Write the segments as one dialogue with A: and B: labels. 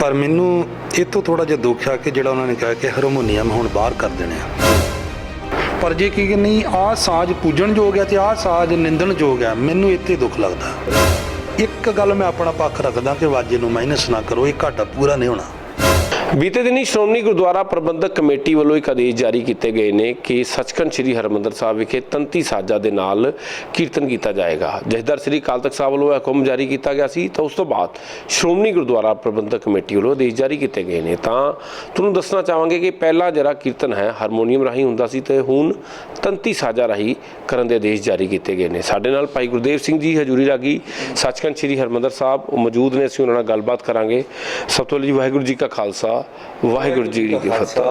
A: पर मैनू ਇਹ ਤੋਂ ਥੋੜਾ ਜਿਹਾ ਦੁੱਖ ਆ ਕਿ ਜਿਹੜਾ ਉਹਨਾਂ ਨੇ ਕਿਹਾ ਕਿ ਹਾਰਮੋਨੀਅਮ ਹੁਣ ਬਾਹਰ ਕਰ ਦੇਣੇ ਆ। ਪਰ ਜੇ ਕੀ ਨਹੀਂ ਆਹ ਸਾਜ਼ ਪੂਜਣਯੋਗ ਹੈ ਤੇ ਆਹ ਸਾਜ਼ ਨਿੰਦਣਯੋਗ ਹੈ, ਮੈਨੂੰ ਇੱਥੇ ਦੁੱਖ ਲੱਗਦਾ। ਇੱਕ ਗੱਲ ਮੈਂ ਆਪਣਾ ਪੱਖ ਰੱਖਦਾ ਕਿ ਵਾਜੇ ਨੂੰ ਮਾਈਨਸ ਨਾ ਕਰੋ, ਇਹ ਘਾਟਾ ਪੂਰਾ ਨਹੀਂ ਹੋਣਾ।
B: बीते दिनी श्रोमणी गुरुद्वारा प्रबंधक कमेटी वालों एक आदेश जारी किए गए ने कि सचखंड श्री हरमंदर साहब विखे तंती साजा दे नाल कीर्तन किया जाएगा। जथेदार श्री अकाल तख्त साहब वालों हुक्म जारी किया गया सी, तो उस तो बाद श्रोमणी गुरुद्वारा प्रबंधक कमेटी वालों आदेश जारी किए गए ने। तो तुहानूं दसना चाहांगे कि पहला जरा कीर्तन है हारमोनीयम राही हुंदा सी ते हुण तंती साजा राही करन दे आदेश जारी किए गए ने। साडे नाल भाई गुरदेव सिंह जी हजूरी रागी सचखंड श्री हरमंदर साहब मौजूद ने, असीं उन्हां नाल गलबात करांगे। सब तो जी वाहिगुरू जी का खालसा वाहिगुरू जी की फतह।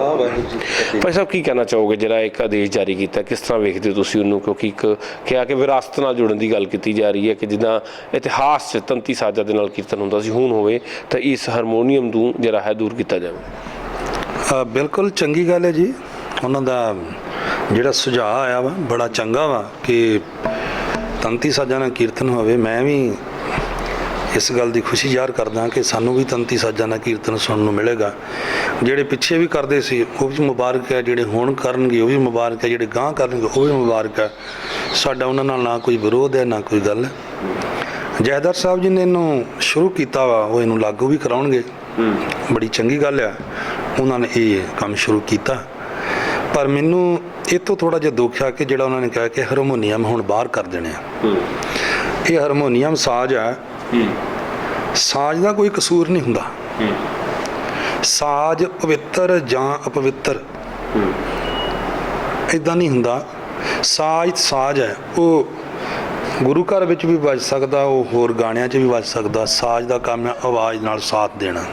B: भाई साहब की कहना चाहोगे जरा एक आदेश जारी किया, किस तरह वेखदे हो तुसीं उहनूं? क्योंकि एक क्या कि विरासत नाल जुड़न की गल की जा रही है कि जिद्दां इतिहास च तंती साजा दे नाल कीर्तन हुंदा सी, हुण होवे तां इस हारमोनीयम नूं जरा है दूर किया जावे।
A: बिल्कुल चंगी गल है जी, उन्हां दा जिहड़ा सुझाव आया वा बड़ा चंगा वा कि तंती साजा नाल कीर्तन होवे। मैं भी इस गल की खुशी ਜ਼ਾਹਰ करदा कि सानू भी तंती साजा नाल कीर्तन सुनने को मिलेगा। ਜਿਹੜੇ ਪਿੱਛੇ ਵੀ ਕਰਦੇ ਸੀ ਉਹ ਵੀ ਮੁਬਾਰਕ ਹੈ, ਜਿਹੜੇ ਹੁਣ ਕਰਨਗੇ ਉਹ ਵੀ ਮੁਬਾਰਕ ਹੈ, ਜਿਹੜੇ ਗਾਂਹ ਕਰਨਗੇ ਉਹ ਵੀ ਮੁਬਾਰਕ ਹੈ। ਸਾਡਾ ਉਹਨਾਂ ਨਾਲ ਨਾ ਕੋਈ ਵਿਰੋਧ ਹੈ ਨਾ ਕੋਈ ਗੱਲ। ਜਥੇਦਾਰ ਸਾਹਿਬ ਜੀ ਨੇ ਇਹਨੂੰ ਸ਼ੁਰੂ ਕੀਤਾ ਵਾ, ਉਹ ਇਹਨੂੰ ਲਾਗੂ ਵੀ ਕਰਾਉਣਗੇ, ਬੜੀ ਚੰਗੀ ਗੱਲ ਆ। ਉਹਨਾਂ ਨੇ ਇਹ ਕੰਮ ਸ਼ੁਰੂ ਕੀਤਾ, ਪਰ ਮੈਨੂੰ ਇਹ ਤੋਂ ਥੋੜਾ ਜਿਹਾ ਦੁੱਖ ਆ ਕਿ ਜਿਹੜਾ ਉਹਨਾਂ ਨੇ ਕਿਹਾ ਕਿ ਹਾਰਮੋਨੀਅਮ ਹੁਣ ਬਾਹਰ ਕਰ ਦੇਣੇ ਆ। ਇਹ ਹਾਰਮੋਨੀਅਮ ਸਾਜ਼ ਆ, ਸਾਜ਼ ਦਾ ਕੋਈ ਕਸੂਰ ਨਹੀਂ ਹੁੰਦਾ। ਸਾਜ਼ ਪਵਿੱਤਰ ਜਾਂ ਅਪਵਿੱਤਰ ਇੱਦਾਂ ਨਹੀਂ ਹੁੰਦਾ। ਸਾਜ਼ ਸਾਜ਼ ਹੈ, ਉਹ ਗੁਰੂ ਘਰ ਵਿੱਚ ਵੀ ਵੱਜ ਸਕਦਾ, ਉਹ ਹੋਰ ਗਾਣਿਆਂ 'ਚ ਵੀ ਵੱਜ ਸਕਦਾ। ਸਾਜ਼ ਦਾ ਕੰਮ ਹੈ ਆਵਾਜ਼ ਨਾਲ ਸਾਥ ਦੇਣਾ।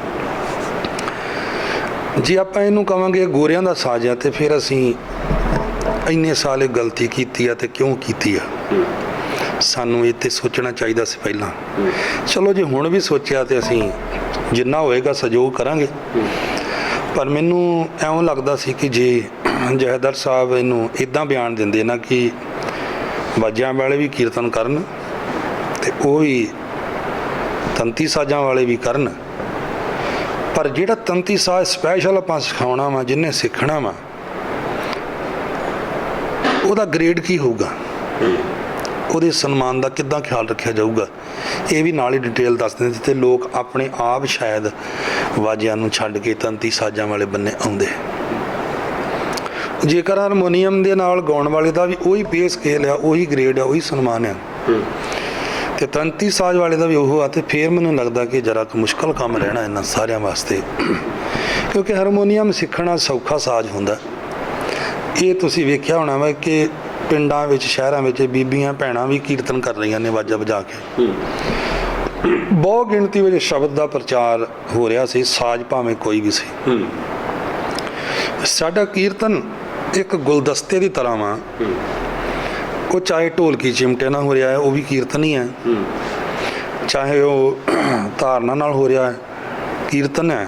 A: ਜੇ ਆਪਾਂ ਇਹਨੂੰ ਕਹਾਂਗੇ ਗੋਰਿਆਂ ਦਾ ਸਾਜ਼ ਹੈ ਤੇ ਫਿਰ ਅਸੀਂ ਇੰਨੇ ਸਾਲ ਇਹ ਗਲਤੀ ਕੀਤੀ ਆ ਤੇ ਕਿਉਂ ਕੀਤੀ ਆ? ਸਾਨੂੰ ਇਹ 'ਤੇ ਸੋਚਣਾ ਚਾਹੀਦਾ ਸੀ ਪਹਿਲਾਂ। ਚਲੋ ਜੇ ਹੁਣ ਵੀ ਸੋਚਿਆ ਤੇ ਅਸੀਂ ਜਿੰਨਾ ਹੋਏਗਾ ਸਹਿਯੋਗ ਕਰਾਂਗੇ। ਪਰ ਮੈਨੂੰ ਇਉਂ ਲੱਗਦਾ ਸੀ ਕਿ ਜੇ ਜਥੇਦਾਰ ਸਾਹਿਬ ਇਹਨੂੰ ਇੱਦਾਂ ਬਿਆਨ ਦਿੰਦੇ ਨਾ ਕਿ ਬਾਜਿਆਂ ਵਾਲੇ ਵੀ ਕੀਰਤਨ ਕਰਨ ਤੇ ਉਹ ਵੀ ਤੰਤੀ ਸਾਜਾਂ ਵਾਲੇ ਵੀ ਕਰਨ, ਪਰ ਜਿਹੜਾ ਤੰਤੀ ਸਾਜ ਸਪੈਸ਼ਲ ਆਪਾਂ ਸਿਖਾਉਣਾ ਵਾ, ਜਿਹਨੇ ਸਿੱਖਣਾ ਵਾ, ਉਹਦਾ ਗ੍ਰੇਡ ਕੀ ਹੋਊਗਾ, ਉਹਦੇ ਸਨਮਾਨ ਦਾ ਕਿੱਦਾਂ ਖਿਆਲ ਰੱਖਿਆ ਜਾਊਗਾ, ਇਹ ਵੀ ਨਾਲ ਹੀ ਡਿਟੇਲ ਦੱਸ ਦਿੰਦੇ ਤੇ ਲੋਕ ਆਪਣੇ ਆਪ ਸ਼ਾਇਦ ਵਾਜਿਆਂ ਨੂੰ ਛੱਡ ਕੇ ਤੰਤੀ ਸਾਜਾਂ ਵਾਲੇ ਬੰਨੇ ਆਉਂਦੇ। ਜੇਕਰ ਹਾਰਮੋਨੀਅਮ ਦੇ ਨਾਲ ਗਾਉਣ ਵਾਲੇ ਦਾ ਵੀ ਉਹੀ ਪੇ ਸਕੇਲ ਆ, ਉਹੀ ਗ੍ਰੇਡ ਆ, ਉਹੀ ਸਨਮਾਨ ਆ, ਤੇ ਤੰਤੀ ਸਾਜ ਵਾਲੇ ਦਾ ਵੀ ਉਹ ਆ, ਤੇ ਫਿਰ ਮੈਨੂੰ ਲੱਗਦਾ ਕਿ ਜਰਾ ਕੁ ਮੁਸ਼ਕਲ ਕੰਮ ਰਹਿਣਾ ਇਹਨਾਂ ਸਾਰਿਆਂ ਵਾਸਤੇ। ਕਿਉਂਕਿ ਹਾਰਮੋਨੀਅਮ ਸਿੱਖਣਾ ਸੌਖਾ ਸਾਜ ਹੁੰਦਾ। ਇਹ ਤੁਸੀਂ ਵੇਖਿਆ ਹੋਣਾ ਵਾ ਕਿ ਪਿੰਡਾਂ ਵਿੱਚ ਸ਼ਹਿਰਾਂ ਵਿੱਚ ਬੀਬੀਆਂ ਭੈਣਾਂ ਵੀ ਕੀਰਤਨ ਕਰ ਰਹੀਆਂ ਨੇ ਵਾਜਾ ਵਜਾ ਕੇ। ਬਹੁਤ ਗਿਣਤੀ ਵਿੱਚ ਸ਼ਬਦ ਦਾ ਪ੍ਰਚਾਰ ਹੋ ਰਿਹਾ ਸੀ, ਸਾਜ ਭਾਵੇਂ ਕੋਈ ਵੀ ਸੀ। ਸਾਡਾ ਕੀਰਤਨ ਇੱਕ ਗੁਲਦਸਤੇ ਦੀ ਤਰ੍ਹਾਂ ਵਾ, ਉਹ ਚਾਹੇ ਢੋਲਕੀ ਚਿਮਟੇ ਨਾਲ ਹੋ ਰਿਹਾ ਹੈ ਉਹ ਵੀ ਕੀਰਤਨ ਹੀ ਹੈ, ਚਾਹੇ ਉਹ ਧਾਰਨਾ ਨਾਲ ਹੋ ਰਿਹਾ ਹੈ ਕੀਰਤਨ ਹੈ।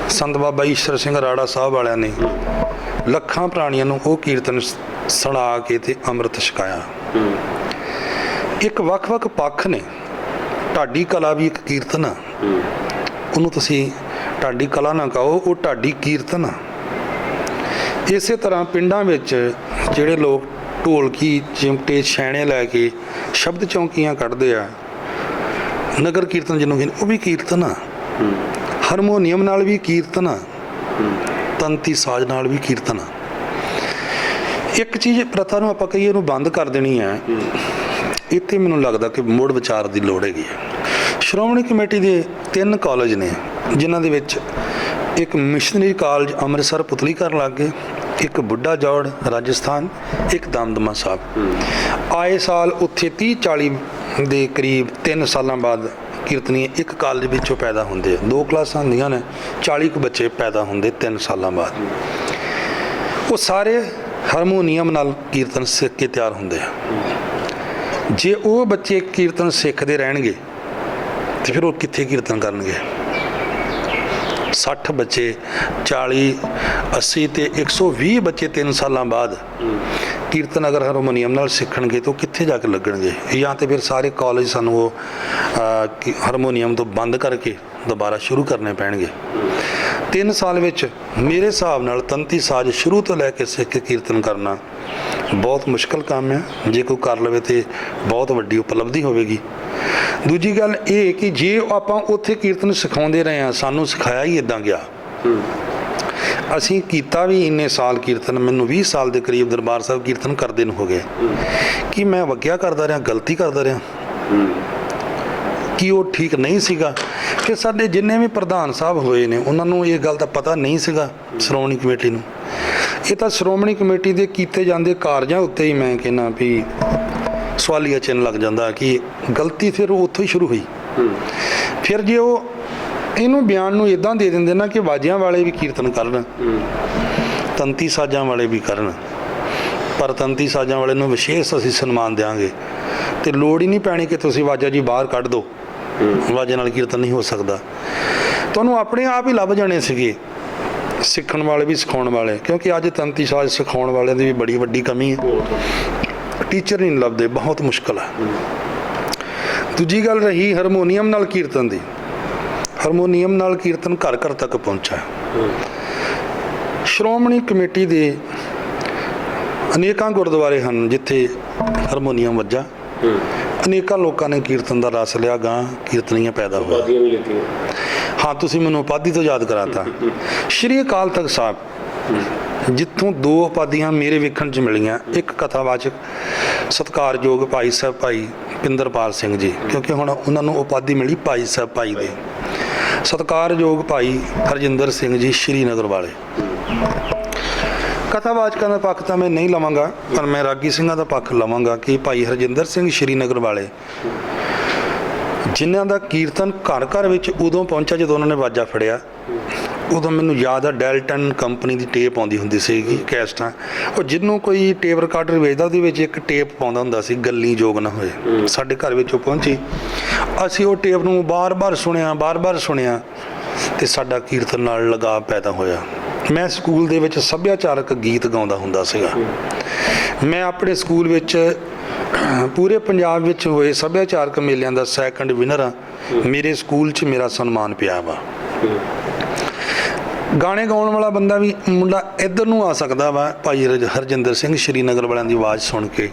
A: ਸੰਤ ਬਾਬਾ ਈਸ਼ਰ ਸਿੰਘ ਰਾੜਾ ਸਾਹਿਬ ਵਾਲਿਆਂ ਨੇ ਲੱਖਾਂ ਪ੍ਰਾਣੀਆਂ ਨੂੰ ਉਹ ਕੀਰਤਨ ਸੁਣਾ ਕੇ ਤੇ ਅੰਮ੍ਰਿਤ ਛਕਾਇਆ। ਇੱਕ ਵੱਖ-ਵੱਖ ਪੱਖ ਨੇ। ਢਾਡੀ ਕਲਾ ਵੀ ਇੱਕ ਕੀਰਤਨ ਆ, ਉਹਨੂੰ ਤੁਸੀਂ ਢਾਡੀ ਕਲਾ ਨਾ ਕਹੋ, ਉਹ ਢਾਡੀ ਕੀਰਤਨ ਆ। ਇਸੇ ਤਰ੍ਹਾਂ ਪਿੰਡਾਂ ਵਿੱਚ ਜਿਹੜੇ ਲੋਕ ਢੋਲਕੀ ਚਿਮਟੇ ਛੈਣੇ ਲੈ ਕੇ ਸ਼ਬਦ ਚੌਂਕੀਆਂ ਕੱਢਦੇ ਆ, ਨਗਰ ਕੀਰਤਨ ਜਿਹਨੂੰ ਕਹਿੰਦੇ, ਉਹ ਵੀ ਕੀਰਤਨ ਆ। ਹਾਰਮੋਨੀਅਮ ਨਾਲ ਵੀ ਕੀਰਤਨ ਆ, ਤੰਤੀ ਸਾਜ਼ ਨਾਲ ਵੀ ਕੀਰਤਨ ਆ। ਇੱਕ ਚੀਜ਼ ਪ੍ਰਥਾ ਨੂੰ ਆਪਾਂ ਕਹੀਏ ਇਹਨੂੰ ਬੰਦ ਕਰ ਦੇਣੀ ਹੈ, ਇੱਥੇ ਮੈਨੂੰ ਲੱਗਦਾ ਕਿ ਮੁੜ ਵਿਚਾਰ ਦੀ ਲੋੜ ਹੈਗੀ ਹੈ। ਸ਼੍ਰੋਮਣੀ ਕਮੇਟੀ ਦੇ 3 ਕਾਲਜ ਨੇ, ਜਿਨ੍ਹਾਂ ਦੇ ਵਿੱਚ ਇੱਕ ਮਿਸ਼ਨਰੀ ਕਾਲਜ ਅੰਮ੍ਰਿਤਸਰ ਪੁਤਲੀ ਘਰ ਲਾਗੇ, ਇੱਕ ਬੁੱਢਾ ਜੌੜ ਰਾਜਸਥਾਨ, ਇੱਕ ਦਮਦਮਾ ਸਾਹਿਬ। ਆਏ ਸਾਲ ਉੱਥੇ 30-40 ਦੇ ਕਰੀਬ 3 ਸਾਲਾਂ ਬਾਅਦ ਕੀਰਤਨੀ ਇੱਕ ਕਾਲਜ ਵਿੱਚੋਂ ਪੈਦਾ ਹੁੰਦੇ ਆ। 2 ਕਲਾਸਾਂ ਹੁੰਦੀਆਂ ਨੇ, 40 ਕੁ ਬੱਚੇ ਪੈਦਾ ਹੁੰਦੇ 3 ਸਾਲਾਂ ਬਾਅਦ। ਉਹ ਸਾਰੇ ਹਾਰਮੋਨੀਅਮ ਨਾਲ ਕੀਰਤਨ ਸਿੱਖ ਕੇ ਤਿਆਰ ਹੁੰਦੇ ਆ। ਜੇ ਉਹ ਬੱਚੇ ਕੀਰਤਨ ਸਿੱਖਦੇ ਰਹਿਣਗੇ ਤੇ ਫਿਰ ਉਹ ਕਿੱਥੇ ਕੀਰਤਨ ਕਰਨਗੇ? 60 ਬੱਚੇ 40 80 ਤੇ 120 ਬੱਚੇ 3 ਸਾਲਾਂ ਬਾਅਦ ਕੀਰਤਨ ਅਗਰ ਹਾਰਮੋਨੀਅਮ ਨਾਲ ਸਿੱਖਣਗੇ ਤਾਂ ਕਿੱਥੇ ਜਾ ਕੇ ਲੱਗਣਗੇ, ਜਾਂ ਤੇ ਫਿਰ ਸਾਰੇ ਕਾਲਜ ਸਾਨੂੰ ਉਹ ਹਾਰਮੋਨੀਅਮ ਤੋਂ ਬੰਦ ਕਰਕੇ ਦੁਬਾਰਾ ਸ਼ੁਰੂ ਕਰਨੇ ਪੈਣਗੇ। 3 ਸਾਲ ਵਿੱਚ ਮੇਰੇ ਹਿਸਾਬ ਨਾਲ ਤੰਤੀ ਸਾਜ਼ ਸ਼ੁਰੂ ਤੋਂ ਲੈ ਕੇ ਸਿੱਖ ਕੇ ਕੀਰਤਨ ਕਰਨਾ ਬਹੁਤ ਮੁਸ਼ਕਲ ਕੰਮ ਹੈ। ਜੇ ਕੋਈ ਕਰ ਲਵੇ ਤੇ ਬਹੁਤ ਵੱਡੀ ਉਪਲਬਧੀ ਹੋਵੇਗੀ। ਦੂਜੀ ਗੱਲ ਇਹ ਕਿ ਜੇ ਆਪਾਂ ਉੱਥੇ ਕੀਰਤਨ ਸਿਖਾਉਂਦੇ ਰਹੇ ਹਾਂ, ਸਾਨੂੰ ਸਿਖਾਇਆ ਹੀ ਇੱਦਾਂ ਗਿਆ, ਅਸੀਂ ਕੀਤਾ ਵੀ ਇੰਨੇ ਸਾਲ ਕੀਰਤਨ, ਮੈਨੂੰ 20 ਸਾਲ ਦੇ ਕਰੀਬ ਦਰਬਾਰ ਸਾਹਿਬ ਕੀਰਤਨ ਕਰਦੇ ਨੂੰ ਹੋ ਗਏ, ਕਿ ਮੈਂ ਵਗਿਆ ਕਰਦਾ ਰਿਹਾ, ਗਲਤੀ ਕਰਦਾ ਰਿਹਾ, ਕਿ ਉਹ ਠੀਕ ਨਹੀਂ ਸੀਗਾ। ਕਿ ਸਾਡੇ ਜਿੰਨੇ ਵੀ ਪ੍ਰਧਾਨ ਸਾਹਿਬ ਹੋਏ ਨੇ ਉਹਨਾਂ ਨੂੰ ਇਹ ਗੱਲ ਦਾ ਪਤਾ ਨਹੀਂ ਸੀਗਾ, ਸ਼੍ਰੋਮਣੀ ਕਮੇਟੀ ਨੂੰ। ਇਹ ਤਾਂ ਸ਼੍ਰੋਮਣੀ ਕਮੇਟੀ ਦੇ ਕੀਤੇ ਜਾਂਦੇ ਕਾਰਜਾਂ ਉੱਤੇ ਹੀ ਮੈਂ ਕਹਿੰਦਾ ਵੀ ਸਵਾਲੀਆ ਚਿੰਨ੍ਹ ਲੱਗ ਜਾਂਦਾ ਕਿ ਗਲਤੀ ਫਿਰ ਉੱਥੋਂ ਹੀ ਸ਼ੁਰੂ ਹੋਈ। ਫਿਰ ਜੇ ਉਹ ਇਹਨੂੰ ਬਿਆਨ ਨੂੰ ਇਦਾਂ ਦੇ ਦਿੰਦੇ ਨਾ ਕਿ ਵਾਜਿਆਂ ਵਾਲੇ ਵੀ ਕੀਰਤਨ ਕਰਨ, ਤੰਤੀ ਸਾਜ਼ਾਂ ਵਾਲੇ ਵੀ ਕਰਨ, ਪਰ ਤੰਤੀ ਸਾਜ਼ਾਂ ਵਾਲੇ ਨੂੰ ਵਿਸ਼ੇਸ਼ ਅਸੀਂ ਸਨਮਾਨ ਦਿਆਂਗੇ, ਤੇ ਲੋੜ ਹੀ ਨਹੀਂ ਪੈਣੀ ਕਿ ਤੁਸੀਂ ਵਾਜਾ ਜੀ ਬਾਹਰ ਕੱਢ ਦਿਓ, ਵਾਜੇ ਨਾਲ ਕੀਰਤਨ ਨਹੀਂ ਹੋ ਸਕਦਾ। ਤੁਹਾਨੂੰ ਆਪਣੇ ਆਪ ਹੀ ਲੱਭ ਜਾਣੇ ਸੀਗੇ ਸਿੱਖਣ ਵਾਲੇ ਵੀ, ਸਿਖਾਉਣ ਵਾਲੇ, ਕਿਉਂਕਿ ਅੱਜ ਤੰਤੀ ਸਾਜ਼ ਸਿਖਾਉਣ ਵਾਲਿਆਂ ਦੀ ਵੀ ਬੜੀ ਵੱਡੀ ਕਮੀ ਹੈ, ਟੀਚਰ ਨਹੀਂ ਲੱਭਦੇ, ਬਹੁਤ ਮੁਸ਼ਕਲ ਹੈ। ਦੂਜੀ ਗੱਲ ਰਹੀ ਹਾਰਮੋਨੀਅਮ ਨਾਲ ਕੀਰਤਨ ਦੀ। ਹਾਰਮੋਨੀਅਮ ਨਾਲ ਕੀਰਤਨ ਘਰ ਘਰ ਤੱਕ ਪਹੁੰਚਾ। ਸ਼੍ਰੋਮਣੀ ਕਮੇਟੀ ਦੇ ਅਨੇਕਾਂ ਗੁਰਦੁਆਰੇ ਹਨ ਜਿੱਥੇ ਹਾਰਮੋਨੀਅਮ ਵੱਜਾ, ਅਨੇਕਾਂ ਲੋਕਾਂ ਨੇ ਕੀਰਤਨ ਦਾ ਰਸ ਲਿਆ, ਗਾਂ ਕੀਰਤਨੀਆਂ ਪੈਦਾ ਹੋਈਆਂ। ਹਾਂ, ਤੁਸੀਂ ਮੈਨੂੰ ਉਪਾਧੀ ਤੋਂ ਯਾਦ ਕਰਾਤਾ। ਸ਼੍ਰੀ ਅਕਾਲ ਤਖਤ ਸਾਹਿਬ ਜਿੱਥੋਂ 2 ਉਪਾਧੀਆਂ ਮੇਰੇ ਵੇਖਣ 'ਚ ਮਿਲੀਆਂ, ਇੱਕ ਕਥਾਵਾਚਕ ਸਤਿਕਾਰਯੋਗ ਭਾਈ ਸਾਹਿਬ ਭਾਈ ਪਿੰਦਰਪਾਲ ਸਿੰਘ ਜੀ, ਕਿਉਂਕਿ ਹੁਣ ਉਹਨਾਂ ਨੂੰ ਉਪਾਧੀ ਮਿਲੀ ਭਾਈ ਸਾਹਿਬ ਭਾਈ ਦੇ, ਸਤਿਕਾਰਯੋਗ ਭਾਈ ਹਰਜਿੰਦਰ ਸਿੰਘ ਜੀ ਸ਼੍ਰੀਨਗਰ ਵਾਲੇ। ਕਥਾਵਾਚਕਾਂ ਦਾ ਪੱਖ ਤਾਂ ਮੈਂ ਨਹੀਂ ਲਵਾਂਗਾ, ਪਰ ਮੈਂ ਰਾਗੀ ਸਿੰਘਾਂ ਦਾ ਪੱਖ ਲਵਾਂਗਾ ਕਿ ਭਾਈ ਹਰਜਿੰਦਰ ਸਿੰਘ ਸ਼੍ਰੀਨਗਰ ਵਾਲੇ, ਜਿਨ੍ਹਾਂ ਦਾ ਕੀਰਤਨ ਘਰ ਘਰ ਵਿੱਚ ਉਦੋਂ ਪਹੁੰਚਿਆ ਜਦੋਂ ਉਹਨਾਂ ਨੇ ਵਾਜਾ ਫੜਿਆ। ਉਦੋਂ ਮੈਨੂੰ ਯਾਦ ਆ ਡੈਲਟਨ ਕੰਪਨੀ ਦੀ ਟੇਪ ਆਉਂਦੀ ਹੁੰਦੀ ਸੀਗੀ, ਕੈਸਟਾਂ, ਉਹ ਜਿਹਨੂੰ ਕੋਈ ਟੇਪ ਰਿਕਾਰਡਰ ਵੇਚਦਾ ਉਹਦੇ ਵਿੱਚ ਇੱਕ ਟੇਪ ਪਾਉਂਦਾ ਹੁੰਦਾ ਸੀ, ਗੱਲੀ ਜੋਗ ਨਾ ਹੋਏ। ਸਾਡੇ ਘਰ ਵਿੱਚ ਉਹ ਪਹੁੰਚੀ, ਅਸੀਂ ਉਹ ਟੇਪ ਨੂੰ ਬਾਰ-ਬਾਰ ਸੁਣਿਆ ਤੇ ਸਾਡਾ ਕੀਰਤਨ ਨਾਲ ਲਗਾਵ ਪੈਦਾ ਹੋਇਆ। ਮੈਂ ਸਕੂਲ ਦੇ ਵਿੱਚ ਸੱਭਿਆਚਾਰਕ ਗੀਤ ਗਾਉਂਦਾ ਹੁੰਦਾ ਸੀਗਾ। ਮੈਂ ਆਪਣੇ ਸਕੂਲ ਵਿੱਚ ਪੂਰੇ ਪੰਜਾਬ ਵਿੱਚ ਹੋਏ ਸੱਭਿਆਚਾਰਕ ਮੇਲਿਆਂ ਦਾ 2nd ਵਿਨਰ ਆ। ਮੇਰੇ ਸਕੂਲ 'ਚ ਮੇਰਾ ਸਨਮਾਨ ਪਿਆ ਵਾ। ਗਾਣੇ ਗਾਉਣ ਵਾਲਾ ਬੰਦਾ ਵੀ ਮੁੰਡਾ ਇੱਧਰ ਨੂੰ ਆ ਸਕਦਾ ਵਾ ਭਾਈ ਹਰਜਿੰਦਰ ਸਿੰਘ ਸ਼੍ਰੀਨਗਰ ਵਾਲਿਆਂ ਦੀ ਆਵਾਜ਼ ਸੁਣ ਕੇ।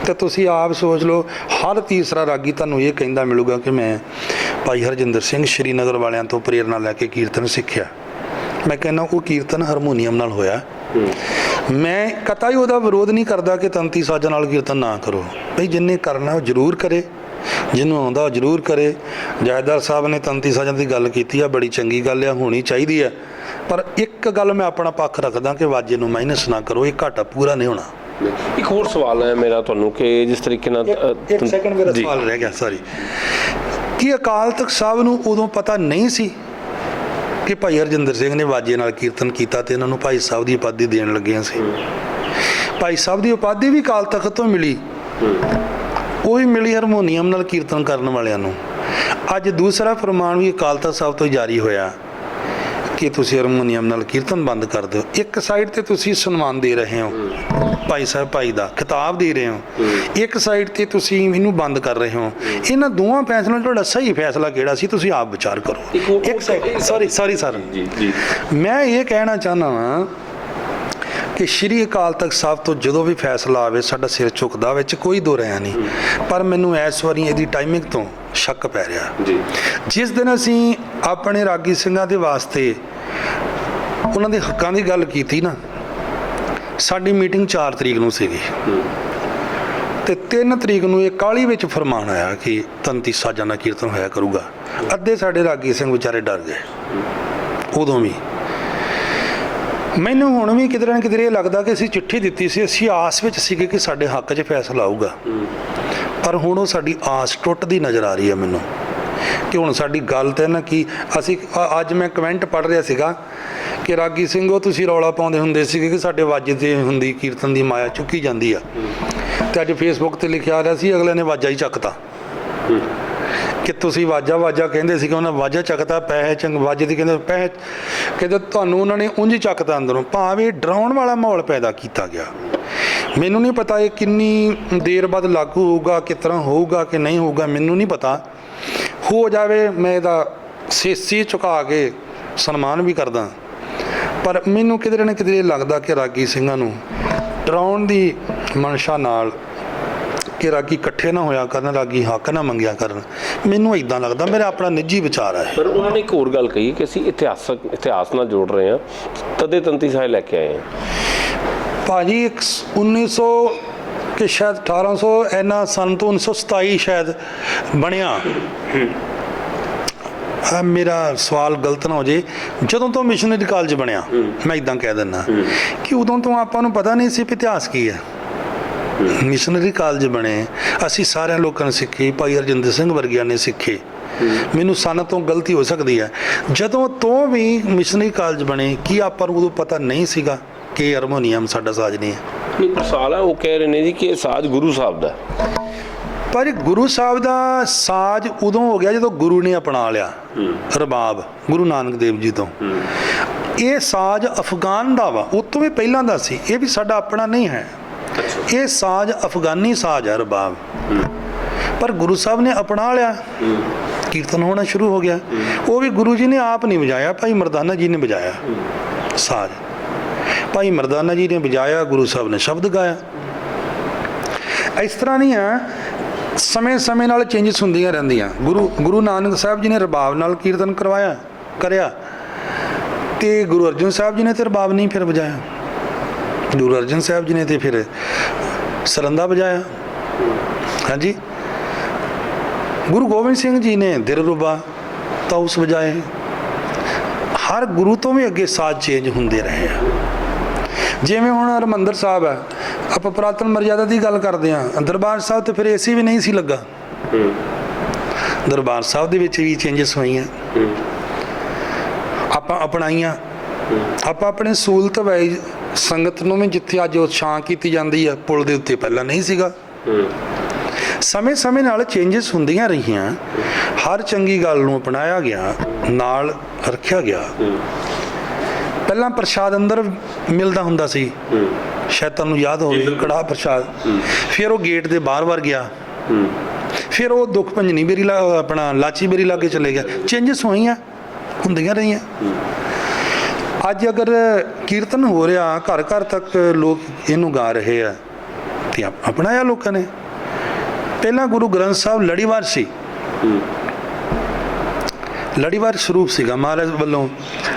A: ਤੇ ਤੁਸੀਂ ਆਪ ਸੋਚ ਲਓ, ਹਰ ਤੀਸਰਾ ਰਾਗੀ ਤੁਹਾਨੂੰ ਇਹ ਕਹਿੰਦਾ ਮਿਲੂਗਾ ਕਿ ਮੈਂ ਭਾਈ ਹਰਜਿੰਦਰ ਸਿੰਘ ਸ਼੍ਰੀਨਗਰ ਵਾਲਿਆਂ ਤੋਂ ਪ੍ਰੇਰਨਾ ਲੈ ਕੇ ਕੀਰਤਨ ਸਿੱਖਿਆ। ਮੈਂ ਕਹਿੰਦਾ ਉਹ ਕੀਰਤਨ ਹਾਰਮੋਨੀਅਮ ਨਾਲ ਹੋਇਆ। ਮੈਂ ਕਤਈ ਉਹਦਾ ਵਿਰੋਧ ਨਹੀਂ ਕਰਦਾ ਕਿ ਤੰਤੀ ਸਾਜ਼ਾਂ ਨਾਲ ਕੀਰਤਨ ਨਾ ਕਰੋ, ਭਈ ਜਿੰਨੇ ਕਰਨਾ ਉਹ ਜ਼ਰੂਰ ਕਰੇ, ਜਿਹਨੂੰ ਆਉਂਦਾ ਉਹ ਜ਼ਰੂਰ ਕਰੇ। ਜਥੇਦਾਰ ਸਾਹਿਬ ਨੇ ਤੰਤੀ ਸਾਜ਼ਾਂ ਦੀ ਗੱਲ ਕੀਤੀ ਆ, ਬੜੀ ਚੰਗੀ ਗੱਲ ਆ, ਹੋਣੀ ਚਾਹੀਦੀ ਆ। ਪਰ ਇੱਕ ਗੱਲ ਮੈਂ ਆਪਣਾ ਪੱਖ ਰੱਖਦਾ ਕਿ ਵਾਜੇ ਨੂੰ ਮਾਈਨਸ ਨਾ ਕਰੋ, ਇਹ ਘਾਟਾ ਪੂਰਾ ਨਹੀਂ ਹੋਣਾ।
B: ਇੱਕ ਹੋਰ ਸਵਾਲ ਹੈ ਮੇਰਾ ਤੁਹਾਨੂੰ ਕਿ ਜਿਸ ਤਰੀਕੇ ਨਾਲ
A: ਇੱਕ ਸੈਕਿੰਡ ਮੇਰਾ ਸਵਾਲ ਰਹਿ ਗਿਆ, ਸੌਰੀ, ਕਿ ਅਕਾਲ ਤਖਤ ਸਾਹਿਬ ਨੂੰ ਉਦੋਂ ਪਤਾ ਨਹੀਂ ਸੀ ਕਿ ਭਾਈ ਹਰਜਿੰਦਰ ਸਿੰਘ ਨੇ ਵਾਜੇ ਨਾਲ ਕੀਰਤਨ ਕੀਤਾ ਤੇ ਇਹਨਾਂ ਨੂੰ ਭਾਈ ਸਾਹਿਬ ਦੀ ਉਪਾਧੀ ਦੇਣ ਲੱਗਿਆ ਸੀ। ਭਾਈ ਸਾਹਿਬ ਦੀ ਉਪਾਧੀ ਵੀ ਅਕਾਲ ਤਖਤ ਤੋਂ ਮਿਲੀ, ਉਹ ਵੀ ਮਿਲੀ ਹਾਰਮੋਨੀਅਮ ਨਾਲ ਕੀਰਤਨ ਕਰਨ ਵਾਲਿਆਂ ਨੂੰ। ਅੱਜ ਦੂਸਰਾ ਫਰਮਾਨ ਵੀ ਅਕਾਲ ਤਖਤ ਸਾਹਿਬ ਤੋਂ ਜਾਰੀ ਹੋਇਆ ਕਿ ਤੁਸੀਂ ਹਾਰਮੋਨੀਅਮ ਨਾਲ ਕੀਰਤਨ ਬੰਦ ਕਰ ਦਿਓ। ਇੱਕ ਸਾਈਡ ਤੇ ਤੁਸੀਂ ਸਨਮਾਨ ਦੇ ਰਹੇ ਹੋ, ਭਾਈ ਸਾਹਿਬ ਭਾਈ ਦਾ ਖਿਤਾਬ ਦੇ ਰਹੇ ਹੋ, ਇੱਕ ਸਾਈਡ ਤੇ ਤੁਸੀਂ ਇਹਨੂੰ ਬੰਦ ਕਰ ਰਹੇ ਹੋ। ਇਹਨਾਂ ਦੋਵਾਂ ਫੈਸਲਿਆਂ ਤੁਹਾਡਾ ਸਹੀ ਫੈਸਲਾ ਕਿਹੜਾ ਸੀ, ਤੁਸੀਂ ਆਪ ਵਿਚਾਰ ਕਰੋ। ਇੱਕ ਸੌਰੀ ਸਰ, ਮੈਂ ਇਹ ਕਹਿਣਾ ਚਾਹੁੰਦਾ ਵਾਂ ਕਿ ਸ਼੍ਰੀ ਅਕਾਲ ਤਖਤ ਸਾਹਿਬ ਤੋਂ ਜਦੋਂ ਵੀ ਫੈਸਲਾ ਆਵੇ ਸਾਡਾ ਸਿਰ ਝੁਕਦਾ, ਵਿੱਚ ਕੋਈ ਦੋ ਰਾਇ ਨਹੀਂ। ਪਰ ਮੈਨੂੰ ਇਸ ਵਾਰੀ ਇਹਦੀ ਟਾਈਮਿੰਗ ਤੋਂ ਸ਼ੱਕ ਪੈ ਰਿਹਾ। ਜਿਸ ਦਿਨ ਅਸੀਂ ਆਪਣੇ ਰਾਗੀ ਸਿੰਘਾਂ ਦੇ ਵਾਸਤੇ ਉਹਨਾਂ ਦੇ ਹੱਕਾਂ ਦੀ ਗੱਲ ਕੀਤੀ ਨਾ, ਸਾਡੀ ਮੀਟਿੰਗ 4 ਤਰੀਕ ਨੂੰ ਸੀਗੀ ਤੇ 3 ਤਰੀਕ ਨੂੰ ਇਹ ਕਾਹਲੀ ਵਿੱਚ ਫਰਮਾਨ ਆਇਆ ਕਿ ਤੰਤੀ ਸਾਜ਼ਾਂ ਦਾ ਕੀਰਤਨ ਹੋਇਆ ਕਰੂਗਾ। ਅੱਧੇ ਸਾਡੇ ਰਾਗੀ ਸਿੰਘ ਵਿਚਾਰੇ ਡਰ ਗਏ। ਉਦੋਂ ਵੀ ਮੈਨੂੰ ਹੁਣ ਵੀ ਕਿਧਰੇ ਨਾ ਕਿਧਰੇ ਇਹ ਲੱਗਦਾ ਕਿ ਅਸੀਂ ਚਿੱਠੀ ਦਿੱਤੀ ਸੀ, ਅਸੀਂ ਆਸ ਵਿੱਚ ਸੀਗੇ ਕਿ ਸਾਡੇ ਹੱਕ 'ਚ ਫੈਸਲਾ ਆਊਗਾ, ਪਰ ਹੁਣ ਉਹ ਸਾਡੀ ਆਸ ਟੁੱਟਦੀ ਨਜ਼ਰ ਆ ਰਹੀ ਹੈ ਮੈਨੂੰ ਕਿ ਹੁਣ ਸਾਡੀ ਗੱਲ ਤੇ ਨਾ ਕਿ ਅਸੀਂ ਅੱਜ ਮੈਂ ਕਮੈਂਟ ਪੜ੍ਹ ਰਿਹਾ ਸੀਗਾ ਕਿ ਰਾਗੀ ਸਿੰਘ ਉਹ ਤੁਸੀਂ ਰੌਲਾ ਪਾਉਂਦੇ ਹੁੰਦੇ ਸੀਗੇ ਕਿ ਸਾਡੇ ਵਾਜੇ ਤੇ ਹੁੰਦੀ ਕੀਰਤਨ ਦੀ ਮਾਇਆ ਚੁੱਕੀ ਜਾਂਦੀ ਆ, ਤੇ ਅੱਜ ਫੇਸਬੁੱਕ ਤੇ ਲਿਖਿਆ ਆ ਰਿਹਾ ਸੀ ਅਗਲੇ ਨੇ ਵਾਜਾ ਹੀ ਚੱਕਤਾ। ਕਿ ਤੁਸੀਂ ਵਾਜਾ ਕਹਿੰਦੇ ਸੀ ਕਿ ਉਹਨਾਂ ਵਾਜਾ ਚੱਕਤਾ ਪੈਸੇ ਚੰਗ ਵਾਜੇ ਦੀ ਕਹਿੰਦੇ ਪੈਸੇ ਕਹਿੰਦੇ ਤੁਹਾਨੂੰ ਉਹਨਾਂ ਨੇ ਉਂਝ ਹੀ ਚੱਕਤਾ ਅੰਦਰੋਂ, ਭਾਵੇਂ ਡਰਾਉਣ ਵਾਲਾ ਮਾਹੌਲ ਪੈਦਾ ਕੀਤਾ ਗਿਆ। ਮੈਨੂੰ ਨਹੀਂ ਪਤਾ ਇਹ ਕਿੰਨੀ ਦੇਰ ਬਾਅਦ ਲਾਗੂ ਹੋਊਗਾ, ਕਿਸ ਤਰ੍ਹਾਂ ਹੋਊਗਾ ਕਿ ਨਹੀਂ ਹੋਊਗਾ, ਮੈਨੂੰ ਨਹੀਂ ਪਤਾ। ਹੋ ਜਾਵੇ ਮੈਂ ਇਹਦਾ ਸੀਸ ਝੁਕਾ ਕੇ ਸਨਮਾਨ ਵੀ ਕਰਦਾ, ਪਰ ਮੈਨੂੰ ਕਿਧਰੇ ਨਾ ਕਿਧਰੇ ਲੱਗਦਾ ਕਿ ਰਾਗੀ ਸਿੰਘਾਂ ਨੂੰ ਡਰਾਉਣ ਦੀ ਮਨਸ਼ਾ ਨਾਲ ਕਿ ਰਾਗੀ ਇਕੱਠੇ ਨਾ ਹੋਇਆ ਕਰਨ, ਰਾਗੀ ਹੱਕ ਨਾ ਮੰਗਿਆ ਕਰਨ, ਮੈਨੂੰ ਇਦਾਂ ਲੱਗਦਾ, ਮੇਰਾ ਆਪਣਾ ਨਿੱਜੀ ਵਿਚਾਰ ਹੈ।
B: ਪਰ ਉਹਨਾਂ ਨੇ ਇੱਕ ਹੋਰ ਗੱਲ ਕਹੀ ਕਿ ਅਸੀਂ ਇਤਿਹਾਸ ਨਾਲ ਜੋੜ ਰਹੇ ਹਾਂ, ਤਦੇ ਤੰਤੀ ਸਾਹਿਬ ਲੈ ਕੇ ਆਏ ਹਾਂ।
A: ਭਾਜੀ 1900 ਕਿ ਸ਼ਾਇਦ 1800 ਇਹਨਾਂ ਸਨ ਤੋਂ 1927 ਸ਼ਾਇਦ ਬਣਿਆ। ਮੇਰਾ ਸਵਾਲ ਗਲਤ ਨਾ ਹੋ ਜੇ, ਜਦੋਂ ਤੋਂ ਮਿਸ਼ਨਰੀ ਕਾਲਜ ਬਣਿਆ, ਮੈਂ ਇਦਾਂ ਕਹਿ ਦਿੰਦਾ ਕਿ ਉਦੋਂ ਤੋਂ ਆਪਾਂ ਨੂੰ ਪਤਾ ਨਹੀਂ ਸੀ ਵੀ ਇਤਿਹਾਸ ਕੀ ਹੈ। ਮਿਸ਼ਨਰੀ ਕਾਲਜ ਬਣੇ, ਅਸੀਂ ਸਾਰਿਆਂ ਲੋਕਾਂ ਨੇ ਸਿੱਖੀ, ਭਾਈ ਹਰਜਿੰਦਰ ਸਿੰਘ ਵਰਗਿਆਂ ਨੇ ਸਿੱਖੇ। ਮੈਨੂੰ ਸਨ ਤੋਂ ਗਲਤੀ ਹੋ ਸਕਦੀ ਹੈ। ਜਦੋਂ ਤੋਂ ਵੀ ਮਿਸ਼ਨਰੀ ਕਾਲਜ ਬਣੇ, ਕੀ ਆਪਾਂ ਨੂੰ ਉਦੋਂ ਪਤਾ ਨਹੀਂ ਸੀਗਾ ਕਿ ਹਾਰਮੋਨੀਅਮ ਸਾਡਾ ਸਾਜ਼ ਨਹੀਂ ਹੈ?
B: ਨਹੀਂ, ਪਰ ਸਵਾਲ ਹੈ ਉਹ ਕਹਿ ਰਹੇ ਨੇ ਜੀ ਕਿ ਇਹ ਸਾਜ਼ ਗੁਰੂ ਸਾਹਿਬ ਦਾ।
A: ਪਰ ਗੁਰੂ ਸਾਹਿਬ ਦਾ ਸਾਜ਼ ਉਦੋਂ ਹੋ ਗਿਆ ਜਦੋਂ ਗੁਰੂ ਨੇ ਅਪਣਾ ਲਿਆ ਰਬਾਬ, ਗੁਰੂ ਨਾਨਕ ਦੇਵ ਜੀ ਤੋਂ। ਇਹ ਸਾਜ਼ ਅਫਗਾਨ ਦਾ ਵਾ, ਉਹ ਤੋਂ ਵੀ ਪਹਿਲਾਂ ਦਾ ਸੀ, ਇਹ ਵੀ ਸਾਡਾ ਆਪਣਾ ਨਹੀਂ ਹੈ। ਇਹ ਸਾਜ਼ ਅਫਗਾਨੀ ਸਾਜ਼ ਹੈ ਰਬਾਬ, ਪਰ ਗੁਰੂ ਸਾਹਿਬ ਨੇ ਅਪਣਾ ਲਿਆ, ਕੀਰਤਨ ਹੋਣਾ ਸ਼ੁਰੂ ਹੋ ਗਿਆ। ਉਹ ਵੀ ਗੁਰੂ ਜੀ ਨੇ ਆਪ ਨਹੀਂ ਵਜਾਇਆ, ਭਾਈ ਮਰਦਾਨਾ ਜੀ ਨੇ ਵਜਾਇਆ ਸਾਜ਼। ਭਾਈ ਮਰਦਾਨਾ ਜੀ ਨੇ ਵਜਾਇਆ, ਗੁਰੂ ਸਾਹਿਬ ਨੇ ਸ਼ਬਦ ਗਾਇਆ। ਇਸ ਤਰ੍ਹਾਂ ਨਹੀਂ ਹੈ, ਸਮੇਂ ਨਾਲ ਚੇਂਜਸ ਹੁੰਦੀਆਂ ਰਹਿੰਦੀਆਂ। ਗੁਰੂ ਨਾਨਕ ਸਾਹਿਬ ਜੀ ਨੇ ਰਬਾਬ ਨਾਲ ਕੀਰਤਨ ਕਰਿਆ, ਤੇ ਗੁਰੂ ਅਰਜਨ ਸਾਹਿਬ ਜੀ ਨੇ ਤੇ ਰਬਾਬ ਨਹੀਂ ਫਿਰ ਵਜਾਇਆ। ਗੁਰੂ ਅਰਜਨ ਸਾਹਿਬ ਜੀ ਨੇ ਤੇ ਫਿਰ ਸਰੰਦਾ ਵਜਾਇਆ। ਹਾਂਜੀ, ਗੁਰੂ ਗੋਬਿੰਦ ਸਿੰਘ ਜੀ ਨੇ ਦਿਲਰੂਬਾ ਤਾਊਸ ਵਜਾਏ। ਹਰ ਗੁਰੂ ਤੋਂ ਵੀ ਅੱਗੇ ਸਾਜ਼ ਚੇਂਜ ਹੁੰਦੇ ਰਹੇ ਆ। ਜਿਵੇਂ ਹੁਣ ਹਰਿਮੰਦਰ ਸਾਹਿਬ ਹੈ, ਆਪਾਂ ਪੁਰਾਤਨ ਮਰਜ਼ਾਦਾ ਦੀ ਗੱਲ ਕਰਦੇ ਹਾਂ, ਦਰਬਾਰ ਸਾਹਿਬ ਤੇ ਫਿਰ ਏਸੀ ਵੀ ਨਹੀਂ ਸੀ ਲੱਗਾ। ਦਰਬਾਰ ਸਾਹਿਬ ਦੇ ਵਿੱਚ ਵੀ ਚੇਂਜਸ ਹੋਈਆਂ, ਆਪਾਂ ਅਪਣਾਈਆਂ। ਆਪਾਂ ਆਪਣੇ ਸਹੂਲਤ ਵਾਈਜ਼ ਸੰਗਤ ਨੂੰ ਵੀ, ਜਿੱਥੇ ਅੱਜ ਉਹ ਛਾਂ ਕੀਤੀ ਜਾਂਦੀ ਹੈ ਪੁਲ ਦੇ ਉੱਤੇ, ਪਹਿਲਾਂ ਨਹੀਂ ਸੀਗਾ। ਸਮੇਂ ਨਾਲ ਚੇਂਜਸ ਹੁੰਦੀਆਂ ਰਹੀਆਂ। ਹਰ ਚੰਗੀ ਗੱਲ ਨੂੰ ਅਪਣਾਇਆ ਗਿਆ, ਨਾਲ ਰੱਖਿਆ ਗਿਆ। ਪਹਿਲਾਂ ਪ੍ਰਸ਼ਾਦ ਅੰਦਰ ਮਿਲਦਾ ਹੁੰਦਾ ਸੀ, ਸ਼ਾਇਦ ਤੁਹਾਨੂੰ ਯਾਦ ਹੋਵੇ, ਕੜਾਹ ਪ੍ਰਸ਼ਾਦ। ਫਿਰ ਉਹ ਗੇਟ ਦੇ ਬਾਹਰ ਗਿਆ, ਫਿਰ ਉਹ ਦੁੱਖ ਭੰਜਨੀ ਬੇਰੀ ਆਪਣਾ ਲਾਚੀ ਬੇਰੀ ਲਾ ਕੇ ਚਲੇ ਗਿਆ। ਚੇਂਜਸ ਹੋਈਆਂ, ਹੁੰਦੀਆਂ ਰਹੀਆਂ। ਅੱਜ ਅਗਰ ਕੀਰਤਨ ਹੋ ਰਿਹਾ, ਘਰ ਘਰ ਤੱਕ ਲੋਕ ਇਹਨੂੰ ਗਾ ਰਹੇ ਆ, ਤੇ ਅਪਣਾਇਆ ਲੋਕਾਂ ਨੇ। ਪਹਿਲਾਂ ਗੁਰੂ ਗ੍ਰੰਥ ਸਾਹਿਬ ਲੜੀਵਾਰ ਸੀ, ਲੜੀਵਾਰ ਸਰੂਪ ਸੀਗਾ। ਮਹਾਰਾਜ ਵੱਲੋਂ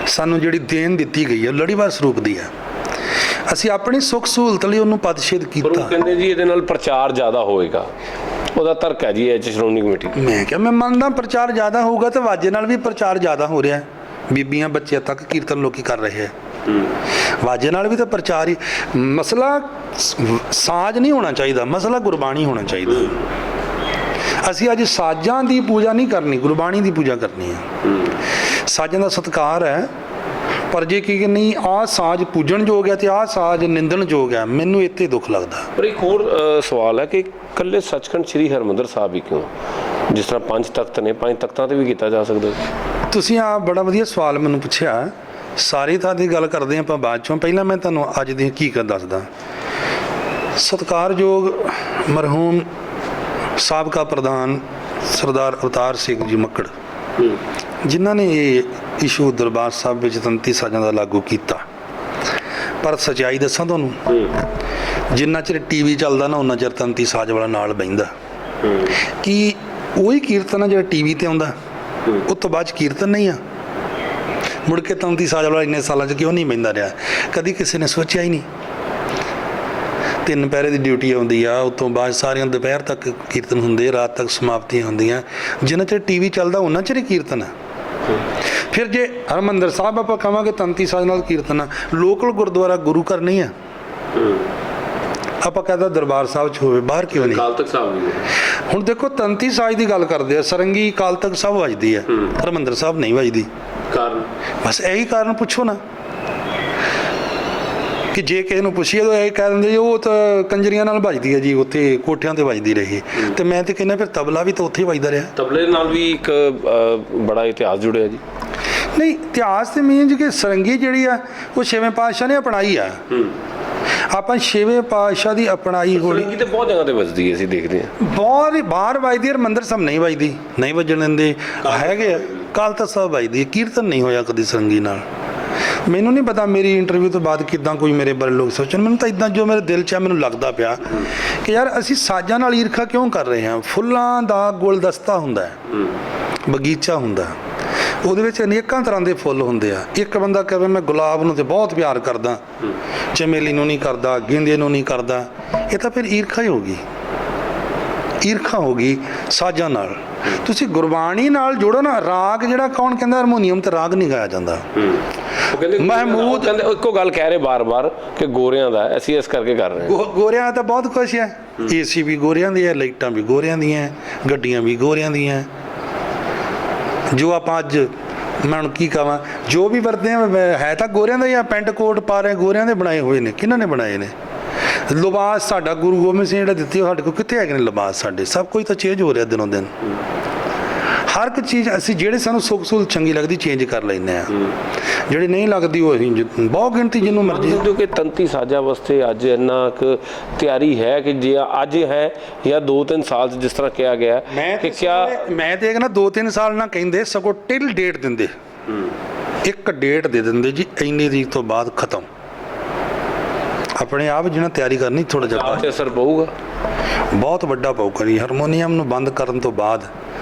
A: ਸਾਨੂੰ ਜਿਹੜੀ ਦੇਣ ਦਿੱਤੀ ਗਈ ਹੈ, ਲੜੀਵਾਰ ਸਰੂਪ ਦੀ ਹੈ। ਅਸੀਂ ਆਪਣੀ ਸੁੱਖ ਸਹੂਲਤ ਲਈ ਉਹਨੂੰ ਪਦਛੇਦ ਕੀਤਾ।
B: ਉਹ ਕਹਿੰਦੇ ਜੀ ਇਹਦੇ ਨਾਲ ਪ੍ਰਚਾਰ ਜ਼ਿਆਦਾ ਹੋਏਗਾ, ਉਹਦਾ ਤਰਕ ਹੈ ਜੀ ਇਹ ਸ਼੍ਰੋਮਣੀ ਕਮੇਟੀ।
A: ਮੈਂ ਕਿਹਾ ਮੈਂ ਮੰਨਦਾ ਪ੍ਰਚਾਰ ਜ਼ਿਆਦਾ ਹੋਊਗਾ, ਤੇ ਵਾਜੇ ਨਾਲ ਵੀ ਪ੍ਰਚਾਰ ਜ਼ਿਆਦਾ ਹੋ ਰਿਹਾ। ਬੀਬੀਆਂ ਬੱਚਿਆਂ ਤੱਕ ਕੀਰਤਨ ਲੋਕੀ ਕਰ ਰਹੇ ਆ, ਵਾਜੇ ਨਾਲ ਵੀ ਤਾਂ ਪ੍ਰਚਾਰ ਹੀ। ਮਸਲਾ ਸਾਜ਼ ਨਹੀਂ ਹੋਣਾ ਚਾਹੀਦਾ, ਮਸਲਾ ਗੁਰਬਾਣੀ ਹੋਣਾ ਚਾਹੀਦਾ। ਅਸੀਂ ਅੱਜ ਸਾਜ਼ਾਂ ਦੀ ਪੂਜਾ ਨਹੀਂ ਕਰਨੀ, ਗੁਰਬਾਣੀ ਦੀ ਪੂਜਾ ਕਰਨੀ ਹੈ। ਸਾਜ਼ਾਂ ਦਾ ਸਤਿਕਾਰ ਹੈ, ਪਰ ਜੇ ਕੀ ਨਹੀਂ ਆਹ ਸਾਜ਼ ਪੂਜਣਯੋਗ ਹੈ ਤੇ ਆਹ ਸਾਜ਼ ਨਿੰਦਣਯੋਗ ਹੈ, ਮੈਨੂੰ ਇੱਥੇ ਦੁੱਖ ਲੱਗਦਾ।
B: ਪਰ ਇੱਕ ਹੋਰ ਸਵਾਲ ਹੈ ਕਿ ਇਕੱਲੇ ਸੱਚਖੰਡ ਸ੍ਰੀ ਹਰਿਮੰਦਰ ਸਾਹਿਬ ਹੀ ਕਿਉਂ? ਜਿਸ ਤਰ੍ਹਾਂ 5 ਤਖਤ ਨੇ, 5 ਤਖਤਾਂ 'ਤੇ ਵੀ ਕੀਤਾ ਜਾ ਸਕਦਾ।
A: ਤੁਸੀਂ ਆ ਬੜਾ ਵਧੀਆ ਸਵਾਲ ਮੈਨੂੰ ਪੁੱਛਿਆ। ਸਾਰੀ ਥਾਂ ਦੀ ਗੱਲ ਕਰਦੇ ਆਪਾਂ ਬਾਅਦ ਚੋਂ, ਪਹਿਲਾਂ ਮੈਂ ਤੁਹਾਨੂੰ ਅੱਜ ਦੀ ਹਕੀਕਤ ਦੱਸਦਾ। ਸਤਿਕਾਰਯੋਗ ਮਰਹੂਮ ਸਾਬਕਾ ਪ੍ਰਧਾਨ ਸਰਦਾਰ ਅਵਤਾਰ ਸਿੰਘ ਜੀ ਮੱਕੜ, ਜਿਨ੍ਹਾਂ ਨੇ ਇਹ ਇਸ਼ੂ ਦਰਬਾਰ ਸਾਹਿਬ ਵਿੱਚ ਤੰਤੀ ਸਾਜ਼ਾਂ ਦਾ ਲਾਗੂ ਕੀਤਾ। ਪਰ ਸੱਚਾਈ ਦੱਸਾਂ ਤੁਹਾਨੂੰ, ਜਿੰਨਾ ਚਿਰ ਟੀਵੀ ਚੱਲਦਾ ਨਾ, ਉਹਨਾਂ ਚਿਰ ਤੰਤੀ ਸਾਜ਼ ਵਾਲਾ ਨਾਲ ਬਹਿੰਦਾ। ਕਿ ਉਹੀ ਕੀਰਤਨ ਆ ਜਿਹੜਾ ਟੀਵੀ ਤੇ ਆਉਂਦਾ, ਉਸ ਤੋਂ ਬਾਅਦ ਕੀਰਤਨ ਨਹੀਂ ਆ। ਮੁੜ ਕੇ ਤੰਤੀ ਸਾਜ਼ ਵਾਲਾ ਇੰਨੇ ਸਾਲਾਂ 'ਚ ਕਿਉਂ ਨਹੀਂ ਬਹਿੰਦਾ ਰਿਹਾ? ਕਦੀ ਕਿਸੇ ਨੇ ਸੋਚਿਆ ਹੀ ਨਹੀਂ। 3 ਪਹਿਰੇ ਦੀ ਡਿਊਟੀ ਆਉਂਦੀ ਆ, ਉਸ ਤੋਂ ਬਾਅਦ ਸਾਰੀਆਂ ਦੁਪਹਿਰ ਤੱਕ ਕੀਰਤਨ ਹੁੰਦੇ, ਰਾਤ ਤੱਕ ਸਮਾਪਤੀਆਂ ਹੁੰਦੀਆਂ। ਜਿੰਨਾ ਚਿਰ ਟੀਵੀ ਚੱਲਦਾ ਉਹਨਾਂ ਚਿਰ ਹੀ ਕੀਰਤਨ ਆ। ਫਿਰ ਜੇ ਹਰਿਮੰਦਰ ਸਾਹਿਬ ਆਪਾਂ ਕਹਾਂਗੇ ਤੰਤੀ ਸਾਜ਼ ਨਾਲ ਕੀਰਤਨ ਆ, ਲੋਕਲ ਗੁਰਦੁਆਰਾ ਗੁਰੂ ਘਰ ਨਹੀਂ ਆ। ਆਪਾਂ ਕਹਿੰਦਾ ਦਰਬਾਰ ਸਾਹਿਬ 'ਚ ਹੋਵੇ, ਬਾਹਰ ਕਿਉਂ ਨਹੀਂ?
B: ਅਕਾਲ ਤਖਤ ਸਾਹਿਬ ਵੀ।
A: ਹੁਣ ਦੇਖੋ ਤੰਤੀ ਸਾਜ਼ ਦੀ ਗੱਲ ਕਰਦੇ ਆ, ਸਰੰਗੀ ਅਕਾਲ ਤਖਤ ਸਾਹਿਬ ਵੱਜਦੀ ਆ, ਹਰਿਮੰਦਰ ਸਾਹਿਬ ਨਹੀਂ ਵੱਜਦੀ।
B: ਕਾਰਨ
A: ਬਸ ਇਹੀ ਕਾਰਨ ਪੁੱਛੋ ਨਾ। ਕਿ ਜੇ ਕਿਸੇ ਨੂੰ ਪੁੱਛੀਏ ਤਾਂ ਇਹ ਕਹਿ ਦਿੰਦੇ ਜੀ ਉਹ ਤਾਂ ਕੰਜਰੀਆਂ ਨਾਲ ਵੱਜਦੀ ਹੈ ਜੀ, ਉੱਥੇ ਕੋਠਿਆਂ ਤੇ ਵੱਜਦੀ ਰਹੀ। ਤੇ ਮੈਂ ਤੇ ਕਹਿੰਦਾ ਫਿਰ ਤਬਲਾ ਵੀ ਤਾਂ ਉੱਥੇ ਹੀ ਵੱਜਦਾ ਰਿਹਾ।
B: ਤਬਲੇ ਨਾਲ ਵੀ ਇੱਕ ਬੜਾ ਇਤਿਹਾਸ ਜੁੜਿਆ ਜੀ।
A: ਨਹੀਂ, ਇਤਿਹਾਸ ਤੇ ਮੀਨਜ਼ ਕਿ ਸਰੰਗੀ ਜਿਹੜੀ ਆ ਉਹ ਛੇਵੇਂ ਪਾਤਸ਼ਾਹ ਨੇ ਅਪਣਾਈ ਆ। ਆਪਾਂ ਛੇਵੇਂ ਪਾਤਸ਼ਾਹ ਦੀ ਅਪਣਾਈ ਹੋਣੀ
B: ਸਰੰਗੀ ਤੇ ਬਹੁਤ ਜਗ੍ਹਾ ਤੇ ਵੱਜਦੀ ਹੈ, ਅਸੀਂ ਦੇਖਦੇ ਹਾਂ।
A: ਬਹੁਤ ਹੀ ਬਾਹਰ ਵੱਜਦੀ, ਹਰਿਮੰਦਰ ਸਾਹਿਬ ਨਹੀਂ ਵੱਜਦੀ, ਨਹੀਂ ਵੱਜਣ ਦਿੰਦੇ ਹੈਗੇ ਆ। ਅਕਾਲ ਤਖ਼ਤ ਸਾਹਿਬ ਵੱਜਦੀ ਹੈ, ਕੀਰਤਨ ਨਹੀਂ ਹੋਇਆ ਕਦੀ ਸਰੰਗੀ ਨਾਲ। ਮੈਨੂੰ ਨਹੀਂ ਪਤਾ ਮੇਰੀ ਇੰਟਰਵਿਊ ਤੋਂ ਬਾਅਦ ਕਿੱਦਾਂ ਕੋਈ ਮੇਰੇ ਬਾਰੇ ਲੋਕ ਸੋਚਣ, ਮੈਨੂੰ ਤਾਂ ਇਦਾਂ ਜੋ ਮੇਰੇ ਦਿਲ 'ਚ ਆ ਮੈਨੂੰ ਲੱਗਦਾ ਪਿਆ ਕਿ ਯਾਰ ਅਸੀਂ ਸਾਜ਼ਾਂ ਨਾਲ ਈਰਖਾ ਕਿਉਂ ਕਰ ਰਹੇ ਹਾਂ। ਫੁੱਲਾਂ ਦਾ ਗੁਲਦਸਤਾ ਹੁੰਦਾ, ਬਗੀਚਾ ਹੁੰਦਾ, ਉਹਦੇ ਵਿੱਚ ਅਨੇਕਾਂ ਤਰ੍ਹਾਂ ਦੇ ਫੁੱਲ ਹੁੰਦੇ ਆ। ਇੱਕ ਬੰਦਾ ਕਹੇ ਮੈਂ ਗੁਲਾਬ ਨੂੰ ਤੇ ਬਹੁਤ ਪਿਆਰ ਕਰਦਾ, ਚਮੇਲੀ ਨੂੰ ਨਹੀਂ ਕਰਦਾ, ਗੇਂਦੇ ਨੂੰ ਨਹੀਂ ਕਰਦਾ, ਇਹ ਤਾਂ ਫਿਰ ਈਰਖਾ ਹੀ ਹੋ ਗਈ। ਈਰਖਾ ਹੋ ਗਈ ਸਾਜ਼ਾਂ ਨਾਲ। ਤੁਸੀਂ ਗੁਰਬਾਣੀ ਨਾਲ ਜੋੜੋ ਨਾ। ਰਾਗ ਜਿਹੜਾ ਕੌਣ ਕਹਿੰਦਾ ਹਾਰਮੋਨੀਅਮ ਤੇ ਰਾਗ ਨਹੀਂ ਗਾਇਆ ਜਾਂਦਾ।
B: ਉਹ ਕਹਿੰਦੇ
A: ਮਹਿਮੂਦ
B: ਕਹਿੰਦੇ ਇੱਕੋ ਗੱਲ ਕਹਿ ਰਹੇ ਬਾਰ-ਬਾਰ ਕਿ ਗੋਰਿਆਂ ਦਾ, ਅਸੀਂ ਇਸ ਕਰਕੇ ਕਰ ਰਹੇ ਹਾਂ।
A: ਗੋਰਿਆਂ ਤਾਂ ਬਹੁਤ ਕੁਛ ਹੈ, ਏਸੀ ਵੀ ਗੋਰਿਆਂ ਦੀ ਹੈ, ਲਾਈਟਾਂ ਵੀ ਗੋਰਿਆਂ ਦੀਆਂ, ਗੱਡੀਆਂ ਵੀ ਗੋਰਿਆਂ ਦੀਆਂ। ਜੋ ਆਪਾਂ ਅੱਜ ਮੈਂ ਹੁਣ ਕੀ ਕਹਾਂ, ਜੋ ਵੀ ਵਰਤਦੇ ਆ ਹੈ ਤਾਂ ਗੋਰਿਆਂ ਦਾ ਹੀ ਆ। ਪੈਂਟ ਕੋਟ ਪਾ ਰਹੇ ਗੋਰਿਆਂ ਦੇ ਬਣਾਏ ਹੋਏ ਨੇ। ਕਿਹਨਾਂ ਨੇ ਬਣਾਏ ਨੇ? ਲਿਬਾਸ ਸਾਡਾ ਗੁਰੂ ਗੋਬਿੰਦ ਸਿੰਘ ਜਿਹੜਾ ਦਿੱਤੀ ਉਹ ਸਾਡੇ ਕੋਲ ਕਿੱਥੇ ਹੈਗੇ ਨੇ ਲਿਬਾਸ? ਸਾਡੇ ਸਭ ਕੁਝ ਤਾਂ ਚੇਂਜ ਹੋ ਰਿਹਾ ਦਿਨੋਂ ਦਿਨ। ਹਰ ਇੱਕ ਚੀਜ਼ ਅਸੀਂ ਜਿਹੜੇ ਸਾਨੂੰ ਸੁੱਖ ਸਹੂਲਤ ਚੰਗੀ ਲੱਗਦੀ ਚੇਂਜ ਕਰ ਲੈਂਦੇ ਆ, ਜਿਹੜੀ ਨਹੀਂ ਲੱਗਦੀ ਉਹ ਅਸੀਂ ਬਹੁਤ ਗਿਣਤੀ ਜਿਹਨੂੰ ਮਰਜ਼ੀ।
B: ਕਿਉਂਕਿ ਤੰਤੀ ਸਾਜ਼ਾਂ ਵਾਸਤੇ ਅੱਜ ਇੰਨਾ ਕੁ ਤਿਆਰੀ ਹੈ ਕਿ ਜੇ ਅੱਜ ਹੈ ਜਾਂ 2-3 ਸਾਲ 'ਚ ਜਿਸ ਤਰ੍ਹਾਂ ਕਿਹਾ ਗਿਆ ਕਿ
A: ਮੈਂ ਤੇ ਕਹਿੰਦਾ 2-3 ਸਾਲ ਨਾ ਕਹਿੰਦੇ, ਸਗੋਂ ਟਿਲ ਡੇਟ ਦਿੰਦੇ। ਇੱਕ ਡੇਟ ਦੇ ਦਿੰਦੇ ਜੀ, ਇੰਨੀ ਤਰੀਕ ਤੋਂ ਬਾਅਦ ਖਤਮ। ਆਪਣੇ ਆਪ ਜਿਹਨਾਂ ਤਿਆਰੀ ਕਰਨੀ ਥੋੜਾ ਜਿਹਾ
B: ਅਸਰ ਪਊਗਾ,
A: ਬਹੁਤ ਵੱਡਾ ਪਊਗਾ ਜੀ। ਹਾਰਮੋਨੀਅਮ ਨੂੰ ਬੰਦ ਕਰਨ ਤੋਂ ਬਾਅਦ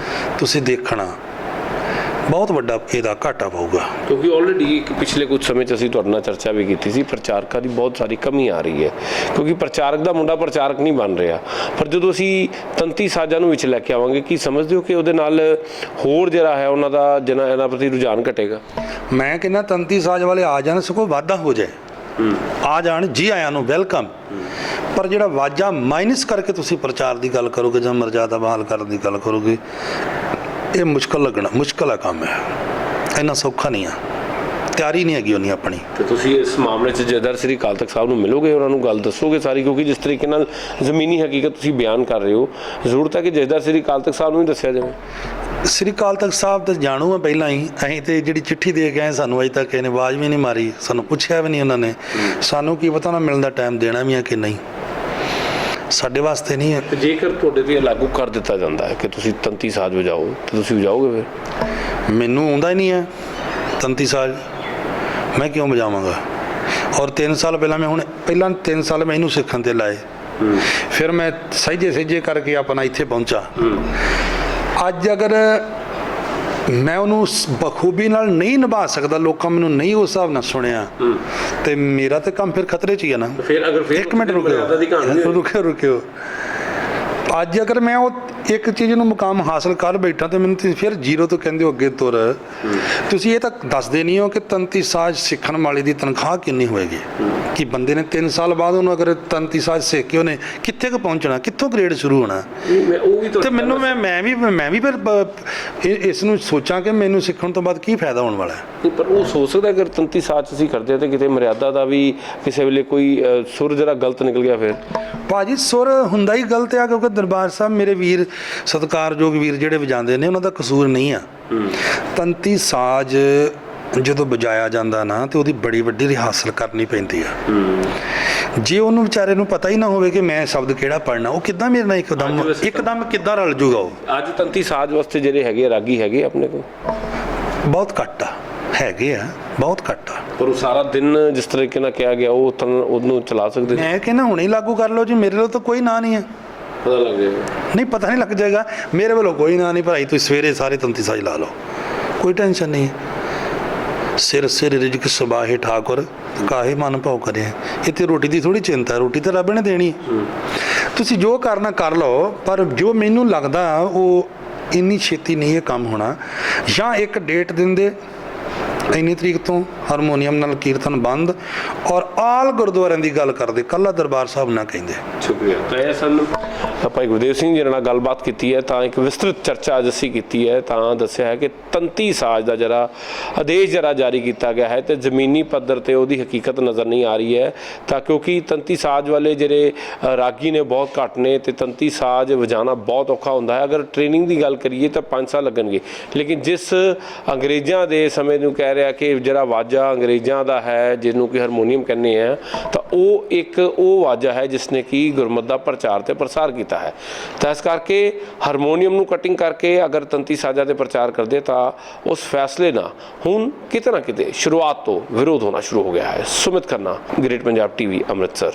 A: ਤੁਸੀਂ ਦੇਖਣਾ ਬਹੁਤ ਵੱਡਾ ਇਹਦਾ ਘਾਟਾ ਪਊਗਾ।
B: ਕਿਉਂਕਿ ਆਲਰੇਡੀ ਪਿਛਲੇ ਕੁਝ ਸਮੇਂ 'ਚ ਅਸੀਂ ਤੁਹਾਡੇ ਨਾਲ ਚਰਚਾ ਵੀ ਕੀਤੀ ਸੀ, ਪ੍ਰਚਾਰਕਾਂ ਦੀ ਬਹੁਤ ਸਾਰੀ ਕਮੀ ਆ ਰਹੀ ਹੈ। ਕਿਉਂਕਿ ਪ੍ਰਚਾਰਕ ਦਾ ਮੁੰਡਾ ਪ੍ਰਚਾਰਕ ਨਹੀਂ ਬਣ ਰਿਹਾ। ਪਰ ਜਦੋਂ ਅਸੀਂ ਤੰਤੀ ਸਾਜ਼ਾਂ ਨੂੰ ਵਿੱਚ ਲੈ ਕੇ ਆਵਾਂਗੇ, ਕੀ ਸਮਝਦੇ ਹੋ ਕਿ ਉਹਦੇ ਨਾਲ ਹੋਰ ਜਿਹੜਾ ਹੈ ਉਹਨਾਂ ਦਾ ਇਹਨਾਂ ਪ੍ਰਤੀ ਰੁਝਾਨ ਘਟੇਗਾ?
A: ਮੈਂ ਕਹਿੰਦਾ ਤੰਤੀ ਸਾਜ਼ ਵਾਲੇ ਆ ਜਾਣ, ਸਗੋਂ ਵਾਧਾ ਹੋ ਜਾਏ। ਆ ਜਾਣ, ਜੀ ਆਇਆਂ ਨੂੰ ਵੈਲਕਮ। ਪਰ ਜਿਹੜਾ ਵਾਜਾ ਮਾਈਨਸ ਕਰਕੇ ਤੁਸੀਂ ਪ੍ਰਚਾਰ ਦੀ ਗੱਲ ਕਰੋਗੇ ਜਾਂ ਮਰਜ਼ਾਦਾ ਬਹਾਲ ਕਰਨ ਦੀ ਗੱਲ ਕਰੋਗੇ, ਇਹ ਮੁਸ਼ਕਲ ਹੈ ਕੰਮ ਹੈ। ਇੰਨਾ ਸੌਖਾ ਨਹੀਂ ਆ, ਤਿਆਰੀ ਨਹੀਂ ਹੈਗੀ ਉਹਨੀ ਆਪਣੀ।
B: ਤੇ ਤੁਸੀਂ ਇਸ ਮਾਮਲੇ 'ਚ ਜਥੇਦਾਰ ਸ੍ਰੀ ਅਕਾਲ ਤਖ਼ਤ ਸਾਹਿਬ ਨੂੰ ਮਿਲੋਗੇ, ਉਹਨਾਂ ਨੂੰ ਗੱਲ ਦੱਸੋਗੇ ਸਾਰੀ? ਕਿਉਂਕਿ ਜਿਸ ਤਰੀਕੇ ਨਾਲ ਜ਼ਮੀਨੀ ਹਕੀਕਤ ਤੁਸੀਂ ਬਿਆਨ ਕਰ ਰਹੇ ਹੋ, ਜ਼ਰੂਰਤ ਹੈ ਕਿ ਜਥੇਦਾਰ ਸ੍ਰੀ ਅਕਾਲ ਤਖ਼ਤ ਸਾਹਿਬ ਨੂੰ ਵੀ ਦੱਸਿਆ ਜਾਵੇ।
A: ਸ੍ਰੀ ਅਕਾਲ ਤਖ਼ਤ ਸਾਹਿਬ ਤਾਂ ਜਾਣੂ ਆ ਪਹਿਲਾਂ ਹੀ। ਅਸੀਂ ਤੇ ਜਿਹੜੀ ਚਿੱਠੀ ਦੇ ਕੇ ਆਏ, ਸਾਨੂੰ ਅਜੇ ਤੱਕ ਇਹਨੇ ਆਵਾਜ਼ ਵੀ ਨਹੀਂ ਮਾਰੀ, ਸਾਨੂੰ ਪੁੱਛਿਆ ਵੀ ਨਹੀਂ ਉਹਨਾਂ ਨੇ। ਸਾਨੂੰ ਕੀ ਪਤਾ ਉਹਨਾਂ ਮਿਲਣ ਦਾ ਟਾਈਮ ਦੇਣਾ ਵੀ ਆ ਕਿ ਨਹੀਂ, ਸਾਡੇ ਵਾਸਤੇ ਨਹੀਂ ਹੈ।
B: ਤੇ ਜੇਕਰ ਤੁਹਾਡੇ ਤੇ ਲਾਗੂ ਕਰ ਦਿੱਤਾ ਜਾਂਦਾ ਹੈ ਕਿ ਤੁਸੀਂ ਤੰਤੀ ਸਾਜ਼ ਵਜਾਓ, ਤੇ ਤੁਸੀਂ ਵਜਾਓਗੇ? ਫਿਰ
A: ਮੈਨੂੰ ਆਉਂਦਾ ਹੀ ਨਹੀਂ ਹੈ ਤੰਤੀ ਸਾਜ਼, ਮੈਂ ਕਿਉਂ ਵਜਾਵਾਂਗਾ? ਔਰ 3 ਸਾਲ ਪਹਿਲਾਂ ਪਹਿਲਾਂ 3 ਸਾਲ ਮੈਂ ਇਹਨੂੰ ਸਿੱਖਣ ਤੇ ਲਾਏ, ਫਿਰ ਮੈਂ ਸਹਿਜੇ ਕਰਕੇ ਆਪਣਾ ਇੱਥੇ ਪਹੁੰਚਾ। ਅੱਜ ਅਗਰ ਮੈਂ ਉਹਨੂੰ ਬਖੂਬੀ ਨਾਲ ਨਹੀਂ ਨਿਭਾ ਸਕਦਾ, ਲੋਕਾਂ ਮੈਨੂੰ ਨਹੀਂ ਉਸ ਹਿਸਾਬ ਨਾਲ ਸੁਣਿਆ, ਤੇ ਮੇਰਾ ਤੇ ਕੰਮ ਫਿਰ ਖਤਰੇ 'ਚ ਹੀ ਹੈ ਨਾ। ਇੱਕ ਮਿੰਟ ਰੁਕਿਓ। ਅੱਜ ਅਗਰ ਮੈਂ ਉਹ ਇੱਕ ਚੀਜ਼ ਨੂੰ ਮੁਕਾਮ ਹਾਸਲ ਕਰ ਬੈਠਾ ਤੇ ਮੈਨੂੰ ਫਿਰ ਜ਼ੀਰੋ ਤੋਂ ਕਹਿੰਦੇ ਹੋ ਅੱਗੇ ਤੁਰ। ਤੁਸੀਂ ਇਹ ਤਾਂ ਦੱਸਦੇ ਨਹੀਂ ਹੋ ਕਿ ਤੰਤੀ ਸਾਜ਼ ਸਿੱਖਣ ਵਾਲੇ ਦੀ ਤਨਖਾਹ ਕਿੰਨੀ ਹੋਏਗੀ। ਕਿ ਬੰਦੇ ਨੇ 3 ਸਾਲ ਬਾਅਦ ਉਹਨੂੰ ਅਗਰ ਤੰਤੀ ਸਾਜ਼ ਸਿੱਖ ਕੇ ਉਹਨੇ ਕਿੱਥੇ ਕੁ ਪਹੁੰਚਣਾ, ਕਿੱਥੋਂ ਗ੍ਰੇਡ ਸ਼ੁਰੂ ਹੋਣਾ। ਤੇ ਮੈਨੂੰ ਮੈਂ ਵੀ ਫਿਰ ਇਸ ਨੂੰ ਸੋਚਾਂ ਕਿ ਮੈਨੂੰ ਸਿੱਖਣ ਤੋਂ ਬਾਅਦ ਕੀ ਫਾਇਦਾ ਹੋਣ ਵਾਲਾ ਹੈ।
B: ਪਰ ਉਹ ਸੋਚ ਸਕਦਾ ਅਗਰ ਤੰਤੀ ਸਾਜ਼ ਅਸੀਂ ਕਰਦੇ ਤੇ ਕਿਤੇ ਮਰਿਆਦਾ ਦਾ ਵੀ ਕਿਸੇ ਵੇਲੇ ਕੋਈ ਸੁਰ ਜਿਹੜਾ ਗਲਤ ਨਿਕਲ ਗਿਆ? ਫਿਰ
A: ਭਾਜੀ ਸੁਰ ਹੁੰਦਾ ਹੀ ਗਲਤ ਆ, ਕਿਉਂਕਿ ਦਰਬਾਰ ਸਾਹਿਬ ਮੇਰੇ ਵੀਰ ਸਤਿਕਾਰਯੋਗ ਵੀਰ ਜਿਹੜੇ ਵਜਾਉਂਦੇ ਨੇ ਉਹਨਾਂ ਦਾ ਕਸੂਰ ਨਹੀਂ ਆ। ਤੰਤੀ ਸਾਜ਼ ਜਦੋਂ ਵਜਾਇਆ ਜਾਂਦਾ ਨਾ ਤੇ ਉਹਦੀ ਬੜੀ ਵੱਡੀ ਰਿਹਾਸਲ ਕਰਨੀ ਪੈਂਦੀ ਆ। ਜੇ ਉਹਨੂੰ ਵਿਚਾਰੇ ਨੂੰ ਪਤਾ ਹੀ ਨਾ ਹੋਵੇ ਕਿ ਮੈਂ ਸ਼ਬਦ ਕਿਹੜਾ ਪੜ੍ਹਨਾ, ਉਹ ਕਿੱਦਾਂ ਮੇਰੇ ਨਾਲ ਇੱਕਦਮ ਕਿੱਦਾਂ ਰਲ ਜੂਗਾ ਉਹ? ਅੱਜ
B: ਤੰਤੀ ਸਾਜ਼ ਵਾਸਤੇ ਜਿਹੜੇ ਹੈਗੇ ਰਾਗੀ ਹੈਗੇ ਆਪਣੇ ਕੋਲ
A: ਬਹੁਤ ਘੱਟ ਆ, ਹੈਗੇ ਆ ਬਹੁਤ ਘੱਟ ਆ।
B: ਪਰ ਉਹ ਸਾਰਾ ਦਿਨ ਜਿਸ ਤਰੀਕੇ ਨਾਲ ਕਿਹਾ ਗਿਆ ਉਹ ਉਹਨੂੰ ਚਲਾ ਸਕਦੇ?
A: ਮੈਂ ਕਹਿੰਦਾ ਹੁਣੇ ਹੀ ਲਾਗੂ ਕਰ ਲਓ ਜੀ, ਮੇਰੇ ਲਈ ਤਾਂ ਕੋਈ ਨਾਂ ਨਹੀਂ ਹੈ।
B: ਪਤਾ ਲੱਗ ਜਾਏਗਾ? ਨਹੀਂ,
A: ਪਤਾ ਨਹੀਂ ਲੱਗ ਜਾਏਗਾ। ਮੇਰੇ ਵੱਲੋਂ ਕੋਈ ਨਾਂ ਨਹੀਂ ਭਾਈ, ਤੁਸੀਂ ਸਵੇਰੇ ਸਾਰੇ ਤੰਤੀ ਸਾਜ਼ ਲਾ ਲਓ, ਕੋਈ ਟੈਨਸ਼ਨ ਨਹੀਂ। ਸਿਰ ਰਿਜਕ ਸੁਬਾਹੇ ਠਾਕੁਰ ਕਾਹੇ ਮਨ ਭਾਉ ਕਰੇ। ਇੱਥੇ ਰੋਟੀ ਦੀ ਥੋੜੀ ਚਿੰਤਾ, ਰੋਟੀ ਤਾਂ ਰੱਬ ਨੇ ਦੇਣੀ। ਤੁਸੀਂ ਜੋ ਕਰਨਾ ਕਰ ਲਓ, ਪਰ ਜੋ ਮੈਨੂੰ ਲੱਗਦਾ ਉਹ ਇੰਨੀ ਛੇਤੀ ਨਹੀਂ ਇਹ ਕੰਮ ਹੋਣਾ। ਜਾਂ ਇੱਕ ਡੇਟ ਦਿੰਦੇ, ਇੰਨੀ ਤਰੀਕ ਤੋਂ ਹਾਰਮੋਨੀਅਮ ਨਾਲ ਕੀਰਤਨ ਬੰਦ, ਔਰ ਆਲ ਗੁਰਦੁਆਰਿਆਂ ਦੀ ਗੱਲ ਕਰਦੇ, ਕੱਲਾ ਦਰਬਾਰ ਸਾਹਿਬ ਨਾ ਕਹਿੰਦੇ।
B: ਸ਼ੁਕਰੀਆ। ਤਾਂ ਇਹ ਸਨ ਭਾਈ ਗੁਰਦੇਵ ਸਿੰਘ ਜੀ ਨਾਲ ਗੱਲਬਾਤ ਕੀਤੀ ਹੈ ਤਾਂ ਇੱਕ ਵਿਸਤ੍ਰਿਤ ਚਰਚਾ ਅੱਜ ਅਸੀਂ ਕੀਤੀ ਹੈ ਤਾਂ ਦੱਸਿਆ ਹੈ ਕਿ ਤੰਤੀ ਸਾਜ਼ ਦਾ ਜਿਹੜਾ ਆਦੇਸ਼ ਜਿਹੜਾ ਜਾਰੀ ਕੀਤਾ ਗਿਆ ਹੈ ਤੇ ਜ਼ਮੀਨੀ ਪੱਧਰ ਤੇ ਉਹਦੀ ਹਕੀਕਤ ਨਜ਼ਰ ਨਹੀਂ ਆ ਰਹੀ ਹੈ ਤਾਂ ਕਿਉਂਕਿ ਤੰਤੀ ਸਾਜ਼ ਵਾਲੇ ਜਿਹੜੇ ਰਾਗੀ ਨੇ ਬਹੁਤ ਘੱਟ ਨੇ ਤੇ ਤੰਤੀ ਸਾਜ਼ ਵਜਾਉਣਾ ਬਹੁਤ ਔਖਾ ਹੁੰਦਾ ਹੈ। ਅਗਰ ਟ੍ਰੇਨਿੰਗ ਦੀ ਗੱਲ ਕਰੀਏ ਤਾਂ 5 ਸਾਲ ਲੱਗਣਗੇ, ਲੇਕਿਨ ਜਿਸ ਅੰਗਰੇਜ਼ਾਂ ਦੇ ਸਮੇਂ ਨੂੰ ਕਹਿ ਰਿਹਾ ਕਿ ਜਿਹੜਾ ਵਾਜਾ ਅੰਗਰੇਜ਼ਾਂ ਦਾ ਹੈ ਜਿਹਨੂੰ ਕਿ ਹਾਰਮੋਨੀਅਮ ਕਹਿੰਦੇ ਆ ਤਾਂ ਉਹ ਵਾਜਾ ਹੈ ਜਿਸ ਨੇ ਕਿ ਗੁਰਮਤ ਦਾ ਪ੍ਰਚਾਰ ਤੇ ਪ੍ਰਸਾਰ ਕੀਤਾ ਹੈ। ਤਾਂ ਇਸ ਕਰਕੇ ਹਾਰਮੋਨੀਅਮ ਨੂੰ ਕਟਿੰਗ ਕਰਕੇ ਅਗਰ ਤੰਤੀ ਸਾਜ਼ਾਂ ਦੇ ਪ੍ਰਚਾਰ ਕਰਦੇ ਤਾਂ ਉਸ ਫੈਸਲੇ ਨਾਲ ਹੁਣ ਕਿਤੇ ਨਾ ਕਿਤੇ ਸ਼ੁਰੂਆਤ ਤੋਂ ਵਿਰੋਧ ਹੋਣਾ ਸ਼ੁਰੂ ਹੋ ਗਿਆ ਹੈ। Sumit Khanna, great Punjab TV, Amritsar.